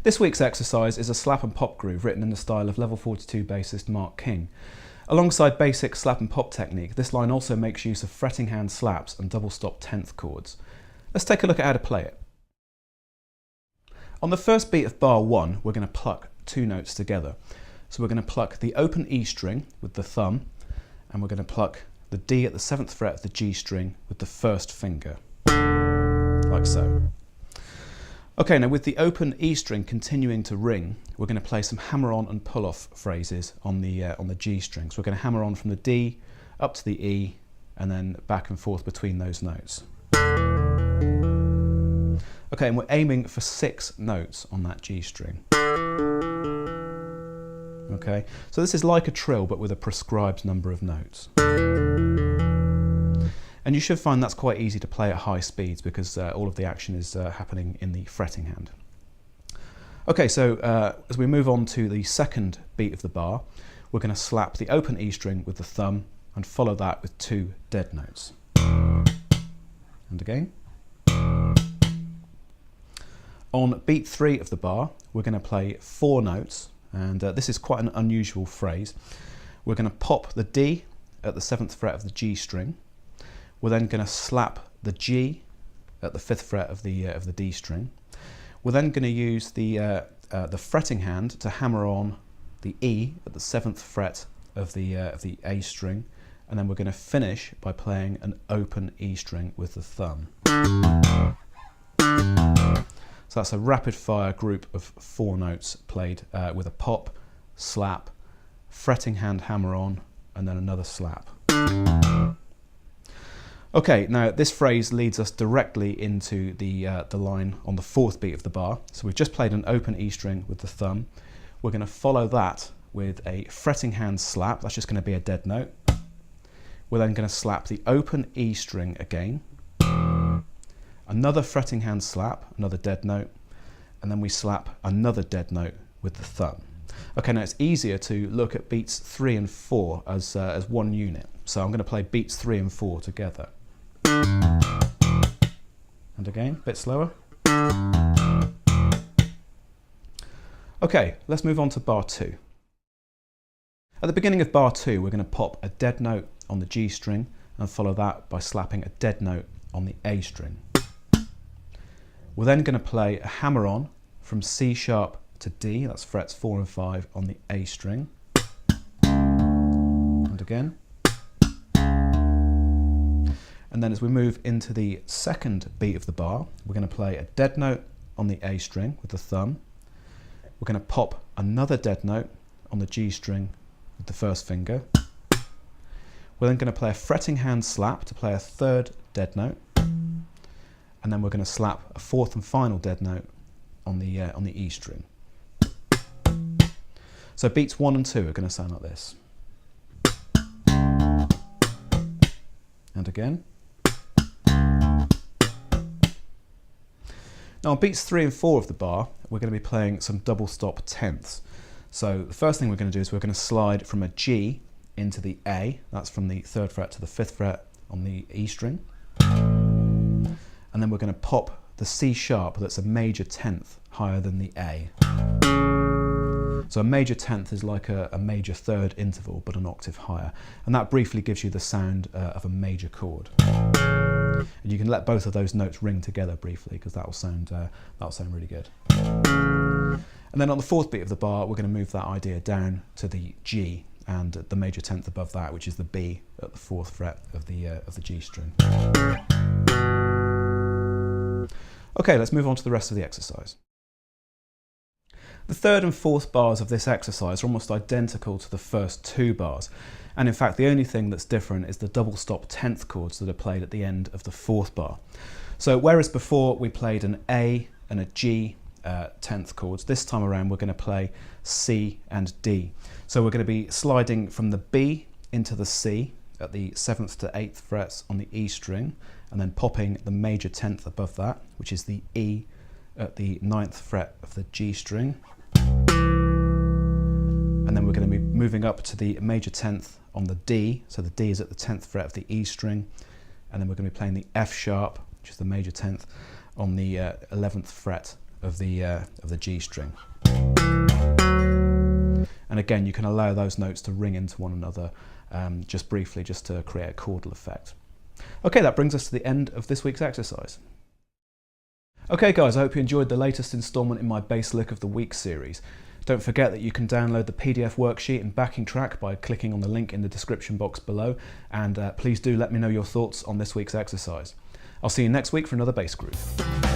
This week's exercise is a slap and pop groove written in the style of level 42 bassist Mark King. Alongside basic slap and pop technique, this line also makes use of fretting hand slaps and double stop 10th chords. Let's take a look at how to play it. On the first beat of bar 1, we're going to pluck two notes together. So we're going to pluck the open E string with the thumb, and we're going to pluck the D at the 7th fret of the G string with the first finger, like so. Okay, now with the open E string continuing to ring, we're going to play some hammer-on and pull-off phrases on the G string. So we're going to hammer on from the D up to the E, and then back and forth between those notes. Okay, and we're aiming for 6 notes on that G string. Okay, so this is like a trill, but with a prescribed number of notes. And you should find that's quite easy to play at high speeds because all of the action is happening in the fretting hand. Okay, so as we move on to the second beat of the bar, we're going to slap the open E string with the thumb and follow that with 2 dead notes. And again. On beat 3 of the bar, we're going to play 4 notes, and this is quite an unusual phrase. We're going to pop the D at the 7th fret of the G string. We're then going to slap the G at the 5th fret of the D string. We're then going to use the fretting hand to hammer on the E at the 7th fret of the A string, and then we're going to finish by playing an open E string with the thumb. So that's a rapid fire group of 4 notes played with a pop, slap, fretting hand hammer on, and then another slap. Okay, now this phrase leads us directly into the line on the 4th beat of the bar. So we've just played an open E string with the thumb. We're going to follow that with a fretting hand slap. That's just going to be a dead note. We're then going to slap the open E string again. Another fretting hand slap, another dead note, and then we slap another dead note with the thumb. Okay, now it's easier to look at beats 3 and 4 as one unit. So I'm going to play beats 3 and 4 together. And again, a bit slower. Okay, let's move on to bar 2. At the beginning of bar 2, we're going to pop a dead note on the G string and follow that by slapping a dead note on the A string. We're then going to play a hammer-on from C sharp to D, that's frets 4 and 5 on the A string. And again. And then as we move into the second beat of the bar, we're going to play a dead note on the A string with the thumb. We're going to pop another dead note on the G string with the first finger. We're then going to play a fretting hand slap to play a 3rd dead note. And then we're going to slap a 4th and final dead note on the E string. So beats 1 and 2 are going to sound like this. And again. Now on beats 3 and 4 of the bar, we're going to be playing some double stop 10ths. So the first thing we're going to do is we're going to slide from a G into the A. That's from the 3rd fret to the 5th fret on the E string. And then we're going to pop the C sharp that's a major 10th higher than the A. So a major 10th is like a major 3rd interval but an octave higher, and that briefly gives you the sound of a major chord. And you can let both of those notes ring together briefly because that'll sound really good. And then on the 4th beat of the bar, we're going to move that idea down to the G and the major 10th above that, which is the B at the 4th fret of the G string. Okay, let's move on to the rest of the exercise. The 3rd and 4th bars of this exercise are almost identical to the first 2 bars, and in fact the only thing that's different is the double stop 10th chords that are played at the end of the 4th bar. So whereas before we played an A and a G 10th chords, this time around we're going to play C and D. So we're going to be sliding from the B into the C at the 7th to 8th frets on the E string, and then popping the major 10th above that, which is the E at the 9th fret of the G string. And then we're going to be moving up to the major 10th on the D, so the D is at the 10th fret of the E string, and then we're going to be playing the F sharp, which is the major 10th, on the 11th fret of the G string. And again, you can allow those notes to ring into one another just briefly, just to create a chordal effect. Okay, that brings us to the end of this week's exercise. Okay guys, I hope you enjoyed the latest instalment in my Bass Lick of the Week series. Don't forget that you can download the PDF worksheet and backing track by clicking on the link in the description box below, and please do let me know your thoughts on this week's exercise. I'll see you next week for another bass groove.